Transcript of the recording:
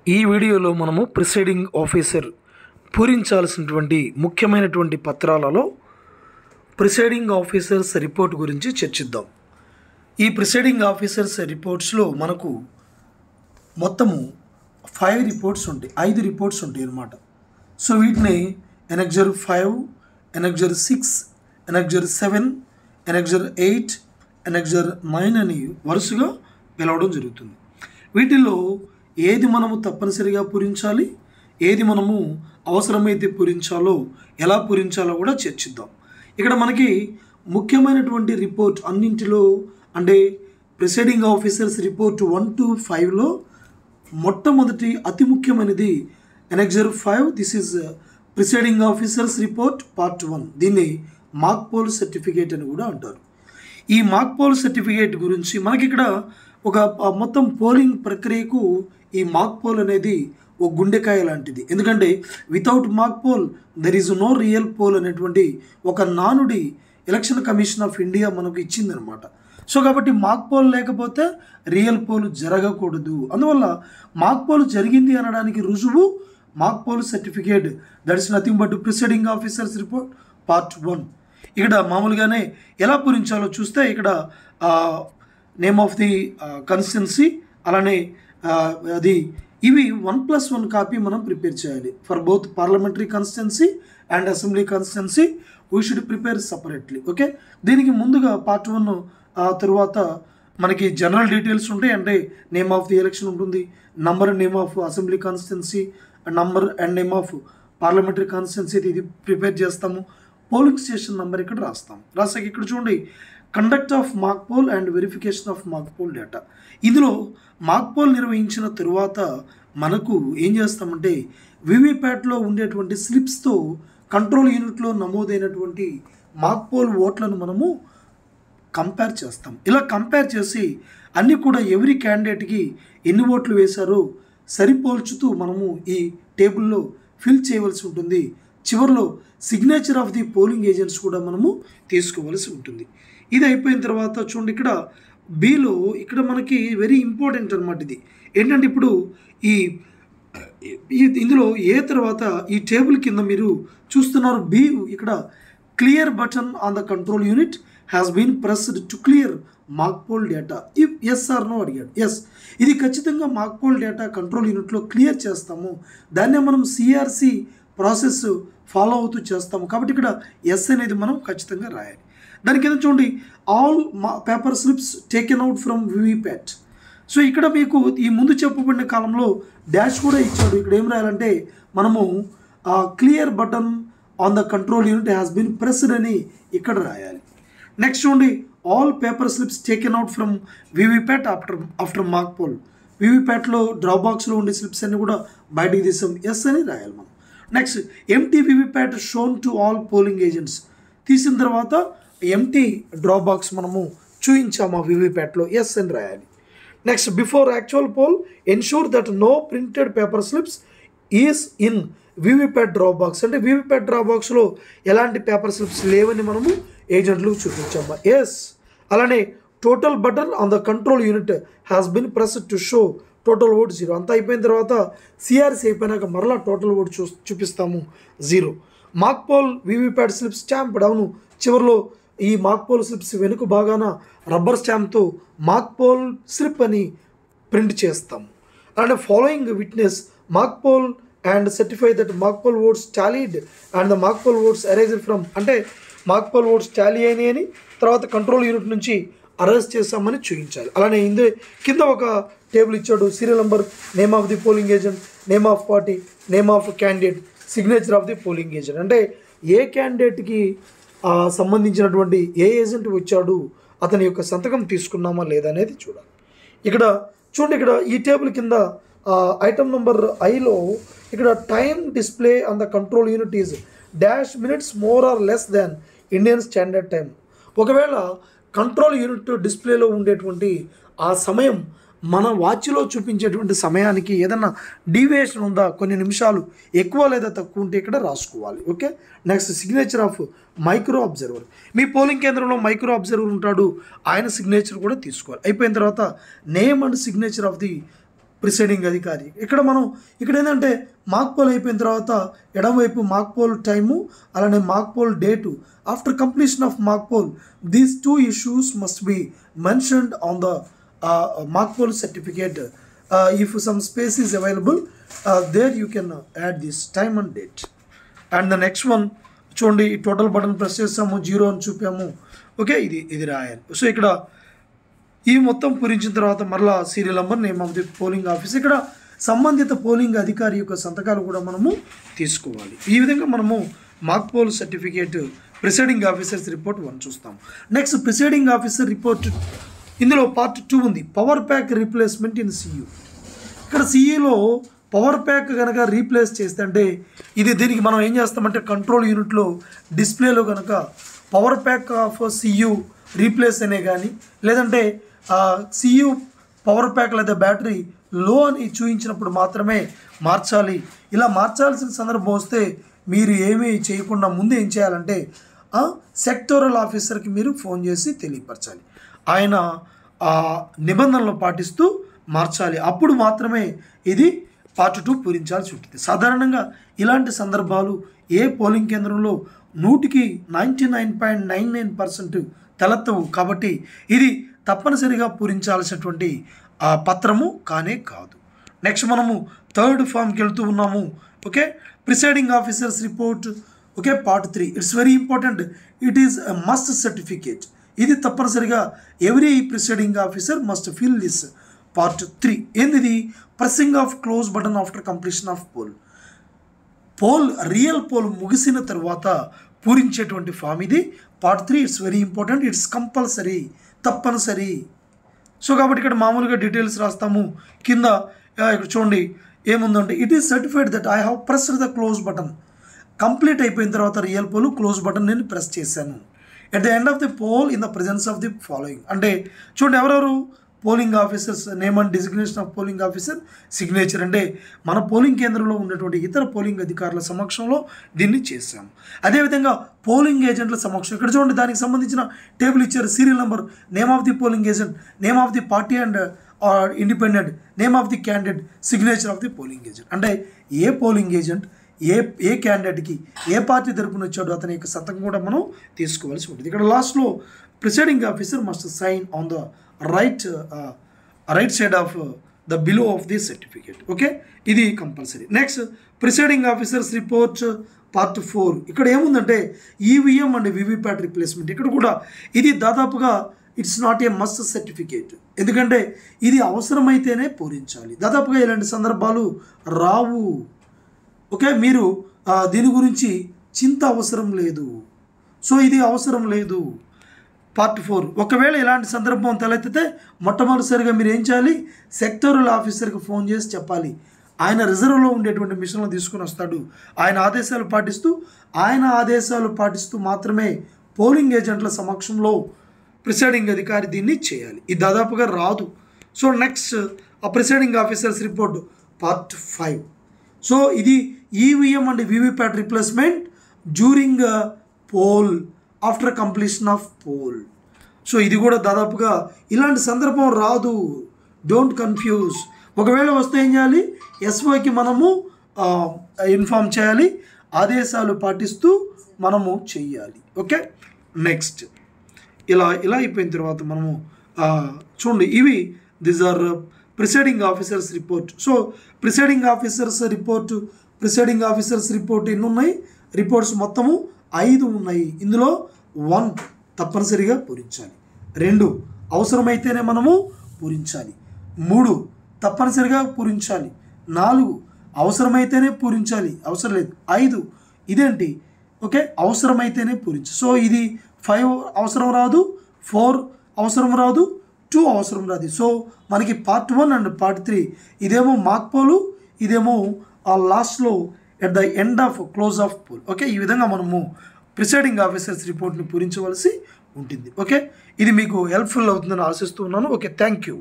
ఈ వీడియోలో మనము ప్రిసైడింగ్ ఆఫీసర్ పూరించాల్సినటువంటి ముఖ్యమైనటువంటి పత్రాలలో ప్రిసైడింగ్ ఆఫీసర్స్ రిపోర్ట్ గురించి చర్చిద్దాం. ఈ ప్రిసైడింగ్ ఆఫీసర్స్ రిపోర్ట్స్లో మనకు మొత్తము 5 రిపోర్ట్స్ ఉంటాయి, 5 రిపోర్ట్స్ ఉంటాయి అన్నమాట. సో వీటిని annexure 5, annexure 6, annexure 7, annexure 8, annexure 9 అని వరుసగా పిలవడం జరుగుతుంది. వీటిల్లో ఏది మనము తప్పనిసరిగా పూరించాలి, ఏది మనము అవసరమైతే పూరించాలో, ఎలా పూరించాలో కూడా చర్చిద్దాం. ఇక్కడ మనకి ముఖ్యమైనటువంటి రిపోర్ట్ అన్నింటిలో అంటే ప్రిసైడింగ్ ఆఫీసర్స్ రిపోర్ట్ 1 to 5లో మొట్టమొదటి అతి ముఖ్యమైనది annexure 5. This is presiding officers report part 1. దీన్ని మాక్ పోల్ సర్టిఫికేట్ అని కూడా అంటారు. ఈ మాక్ పోల్ సర్టిఫికేట్ గురించి మనకి ఇక్కడ ఒక మొత్తం పోలింగ్ ప్రక్రియకు ఈ మాక్ పోల్ అనేది ఒక గుండెకాయ లాంటిది. ఎందుకంటే without mock poll there is no real poll అనేటువంటి ఒక నానుడి ఎలక్షన్ కమిషన్ ఆఫ్ ఇండియా మనకు ఇచ్చిందనమాట. సో కాబట్టి మాక్ పోల్ లేకపోతే రియల్ పోల్ జరగకూడదు. అందువల్ల మాక్ పోల్ జరిగింది అనడానికి రుజువు మాక్ poll certificate. That is nothing but presiding officers report part 1. ఇక్కడ మామూలుగానే ఎలా పూరించాలో చూస్తే ఇక్కడ నేమ్ ఆఫ్ ది కన్స్టిట్యున్సీ, అలానే అది ఇవి 1+1 కాపీ మనం ప్రిపేర్ చేయాలి. For both parliamentary constituency and assembly constituency we should prepare separately. Okay, దీనికి ముందుగా పార్ట్ 1 తరువాత మనకి జనరల్ డీటెయిల్స్ ఉంటాయి. అంటే నేమ్ ఆఫ్ ది ఎలక్షన్ ఉంటుంది, number name of assembly constituency, number and name of parliamentary constituency ఇది prepare చేస్తాము. Polling station number ఇక్కడ రాసాక ఇక్కడ చూడండి conduct of mock poll and verification of mock poll data. ఇందులో mock poll నిర్వహించిన తరువాత మనకు ఏం చేస్తామంటే వివిప్యాట్లో ఉండేటువంటి స్లిప్స్తో కంట్రోల్ యూనిట్లో నమోదైనటువంటి మాక్ పోల్ ఓట్లను మనము కంపేర్ చేస్తాం. ఇలా కంపేర్ చేసి అన్నీ కూడా ఎవరి క్యాండిడేట్కి ఎన్ని ఓట్లు వేశారో సరిపోల్చుతూ మనము ఈ టేబుల్లో ఫిల్ చేయవలసి ఉంటుంది. చివరిలో signature of the polling agents కూడా మనము తీసుకోవలసి ఉంటుంది. ఇది అయిపోయిన తర్వాత చూడండి ఇక్కడ బిలో ఇక్కడ మనకి వెరీ ఇంపార్టెంట్ అనమాట. ఇది ఏంటంటే ఇప్పుడు ఇందులో ఏ తర్వాత ఈ టేబుల్ కింద మీరు చూస్తున్నారు బి ఇక్కడ clear button on the control unit has been pressed to clear mock poll data. If yes or no అడిగాడు. ఎస్, ఇది ఖచ్చితంగా మాక్ పోల్ డేటా కంట్రోల్ యూనిట్లో క్లియర్ చేస్తాము. దాన్నే మనం సిఆర్సి ప్రాసెస్ ఫాలో అవుతూ చేస్తాము. కాబట్టి ఇక్కడ ఎస్ అనేది మనం ఖచ్చితంగా రాయాలి. దాని కింద చూడండి all paper slips taken out from VVPAT. So ఇక్కడ మీకు ఈ ముందు చెప్పబడిన కాలంలో డాష్ కూడా ఇచ్చాడు. ఇక్కడ ఏం రాయాలంటే మనము clear button on the control unit has been pressed అని ఇక్కడ రాయాలి. నెక్స్ట్ చూడండి all paper slips taken out from VVPAT after mock poll. వివిప్యాట్లో డ్రాప్ బాక్స్లో ఉండే స్లిప్స్ అన్ని కూడా బయటికి తీసాం, ఎస్ అని రాయాలి మనం. Next empty VVPAT shown to all polling agents. తీసిన తర్వాత ఎంటీ డ్రాప్ బాక్స్ మనము చూయించాము ఆ వివిప్యాట్లో, ఎస్ అని రాయాలి. Next before actual poll ensure that no printed paper slips is in VVPAT drop box. అంటే వివిప్యాట్ డ్రాప్ బాక్స్లో ఎలాంటి పేపర్ స్లిప్స్ లేవని మనము ఏజెంట్లు చూపించాము, ఎస్. అలానే total button on the control unit has been pressed to show total vote 0. అంతా అయిపోయిన తర్వాత సిఆర్సి అయిపోయినాక మరలా టోటల్ ఓట్ చూపిస్తాము 0. Mock poll VVPAT slip stamp down. చివరిలో ఈ మాక్ పోల్ స్లిప్స్ వెనుక భాగాన రబ్బర్ స్టాంప్తో మాక్ పోల్ స్లిప్ అని ప్రింట్ చేస్తాము. అలానే following witness mock poll and certify that mock poll votes tallied and the mock poll votes erased from. అంటే mock poll oats Tally అయినాయి అని తర్వాత కంట్రోల్ యూనిట్ నుంచి అరెస్ట్ చేస్తామని చూపించాలి. అలానే కింద ఒక టేబుల్ ఇచ్చాడు. Serial number, name of the polling agent, name of party, name of candidate, signature of the polling agent. అంటే ఏ క్యాండిడేట్కి సంబంధించినటువంటి ఏ ఏజెంట్ వచ్చాడు అతని యొక్క సంతకం తీసుకున్నామా లేదా అనేది చూడాలి. ఇక్కడ చూడండి ఇక్కడ ఈ టేబుల్ కింద ఐటమ్ నెంబర్ ఐలో ఇక్కడ time display on the control unit is dash minutes more or less than Indian standard time. ఒకవేళ కంట్రోల్ యూనిట్ డిస్ప్లేలో ఉండేటువంటి ఆ సమయం మన వాచ్లో చూపించేటువంటి సమయానికి ఏదన్నా డీవియేషన్ ఉందా, కొన్ని నిమిషాలు ఎక్కువ లేదా తక్కువ ఉంటే ఇక్కడ రాసుకోవాలి. Okay, next signature of micro observer. Me polling కేంద్రంలో మైక్రో అబ్జర్వర్ ఉంటాడు, ఆయన సిగ్నేచర్ కూడా తీసుకోవాలి. అయిపోయిన తర్వాత name and signature of the presiding అధికారి. ఇక్కడ ఏంటంటే మాక్ పోల్ అయిపోయిన తర్వాత ఎడమవైపు మాక్ పోల్ టైము, అలానే mock poll date. After completion of mock poll these 2 issues must be mentioned on the mock poll certificate. If some space is available there you can add this time and date. And the next one చూడండి, total button press చేస్తాము, 0 అని చూపాము. Okay, ఇది రాయాలి. So ఇక్కడ ఈ మొత్తం పూరించిన తర్వాత మరలా serial number, name of the polling office, ఇక్కడ సంబంధిత పోలింగ్ అధికారి యొక్క సంతకాలు కూడా మనము తీసుకోవాలి. ఈ విధంగా మనము mock poll certificate presiding officers report 1 చూస్తాం. నెక్స్ట్ ప్రిసైడింగ్ ఆఫీసర్ రిపోర్ట్, ఇందులో పార్ట్ 2 ఉంది, power pack replacement in CU. ఇక్కడ సిఈలో పవర్ ప్యాక్ కనుక రీప్లేస్ చేస్తే అంటే దీనికి మనం ఏం చేస్తామంటే కంట్రోల్ యూనిట్లో డిస్ప్లేలో కనుక power pack of CU replace అనే కానీ, లేదంటే సియు పవర్ ప్యాక్ లేదా బ్యాటరీ లో అని చూపించినప్పుడు మాత్రమే మార్చాలి. ఇలా మార్చాల్సిన సందర్భం వస్తే మీరు ఏమీ చేయకుండా ముందు ఏం చేయాలంటే సెక్టోరల్ ఆఫీసర్కి మీరు ఫోన్ చేసి తెలియపరచాలి. ఆయన నిబంధనలు పాటిస్తూ మార్చాలి. అప్పుడు మాత్రమే ఇది పార్ట్ 2 పూరించాల్సి ఉంటుంది. సాధారణంగా ఇలాంటి సందర్భాలు ఏ పోలింగ్ కేంద్రంలో 100కి 99.99% తలెత్తవు. కాబట్టి ఇది తప్పనిసరిగా పూరించాల్సినటువంటి పత్రము కానే కాదు. నెక్స్ట్ మనము 3rd ఫామ్కి వెళ్తూ ఉన్నాము. Okay, presiding officers report. Okay, part 3 it's very important. It is a must certificate. ఇది తప్పనిసరిగా every presiding officer must fill this part 3. ఏంది? Pressing of close button after completion of poll real poll ముగిసిన తర్వాత పూరించేటువంటి form ఇది. Part 3 it's very important. It's compulsory, తప్పనిసరి. So కాబట్టి ఇక్కడ మామూలుగా డీటెయిల్స్ రాస్తాము. కింద ఇక్కడ చూడండి ఏముందంటే, it is certified that I have pressed the close button. Complete అయిపోయిన తర్వాత రియల్ పోల్ క్లోజ్ బటన్ నేను ప్రెస్ చేశాను. At the end of the poll in the presence of the following. అంటే చూడండి ఎవరెవరు polling officers name and designation of polling officer, signature. అంటే మన polling కేంద్రంలో ఉన్నటువంటి ఇతర పోలింగ్ అధికారుల సమక్షంలో దీన్ని చేశాము. అదేవిధంగా పోలింగ్ ఏజెంట్ల సమక్షం. ఇక్కడ చూడండి దానికి సంబంధించిన టేబుల్ ఇచ్చారు. Serial number, name of the polling agent, name of the party and independent, name of the candidate, signature of the polling agent. అంటే ఏ పోలింగ్ ఏజెంట్ ఏ క్యాండిడేట్కి ఏ పార్టీ తరపున వచ్చాడో అతని యొక్క సంతకం కూడా మనం తీసుకోవాల్సి ఉంటుంది. ఇక్కడ లాస్ట్లో presiding officer must sign on the right side of the below of the certificate. Okay, ఇది compulsory. Next presiding officers report part 4. ఇక్కడ ఏముందంటే ఈవీఎం అండ్ వివిప్యాట్ రిప్లేస్మెంట్. ఇక్కడ కూడా ఇది దాదాపుగా it's not a must certificate. ఎందుకంటే ఇది అవసరమైతేనే పూరించాలి. దాదాపుగా ఇలాంటి సందర్భాలు రావు. ఓకే, మీరు దీని గురించి చింత అవసరం లేదు. సో ఇది అవసరం లేదు. పార్ట్ 4 ఒకవేళ ఇలాంటి సందర్భం తలెత్తితే మొట్టమొదటిసారిగా మీరు ఏం చేయాలి? సెక్టోరల్ ఆఫీసర్కి ఫోన్ చేసి చెప్పాలి. ఆయన రిజర్వ్లో ఉండేటువంటి మిషన్లు తీసుకుని వస్తాడు. ఆయన ఆదేశాలు పాటిస్తూ మాత్రమే పోలింగ్ ఏజెంట్ల సమక్షంలో ప్రిసైడింగ్ అధికారి దీన్ని చేయాలి. ఇది దాదాపుగా రాదు. So next presiding officers report part 5. So ఇది EVM and VVPAT replacement during poll after completion of poll. So ఇది కూడా దాదాపుగా ఇలాంటి సందర్భం రాదు. Don't confuse. ఒకవేళ వస్తే ఏం చేయాలి? ఎస్ఓకి మనము ఇన్ఫామ్ చేయాలి. ఆదేశాలు పాటిస్తూ మనము చెయ్యాలి. ఓకే, నెక్స్ట్ ఇలా అయిపోయిన తర్వాత మనము చూడండి ఇవి this are presiding officers report. So presiding officers report ఎన్ని ఉన్నాయి? రిపోర్ట్స్ మొత్తము 5 ఉన్నాయి. ఇందులో 1 తప్పనిసరిగా పూరించాలి, 2 అవసరమైతేనే మనము పూరించాలి, 3 తప్పనిసరిగా పూరించాలి, 4 అవసరమైతేనే పూరించాలి, అవసరం లేదు, 5 ఇదేంటి ఓకే అవసరమైతేనే పూరించాలి. సో ఇది 5 అవసరం రాదు, 4 అవసరం రాదు, 2 అవసరం రాదు. సో మనకి పార్ట్ 1 అండ్ పార్ట్ 3 ఇదేమో మాక్ పోలు, ఇదేమో లాస్ట్లో at the end of close of poll. Okay, ఈ విధంగా మనము ప్రిసైడింగ్ ఆఫీసర్స్ రిపోర్ట్ని పూరించవలసి ఉంటుంది. ఓకే, ఇది మీకు హెల్ప్ఫుల్ అవుతుందని ఆశిస్తూ ఉన్నాను. Okay, thank you.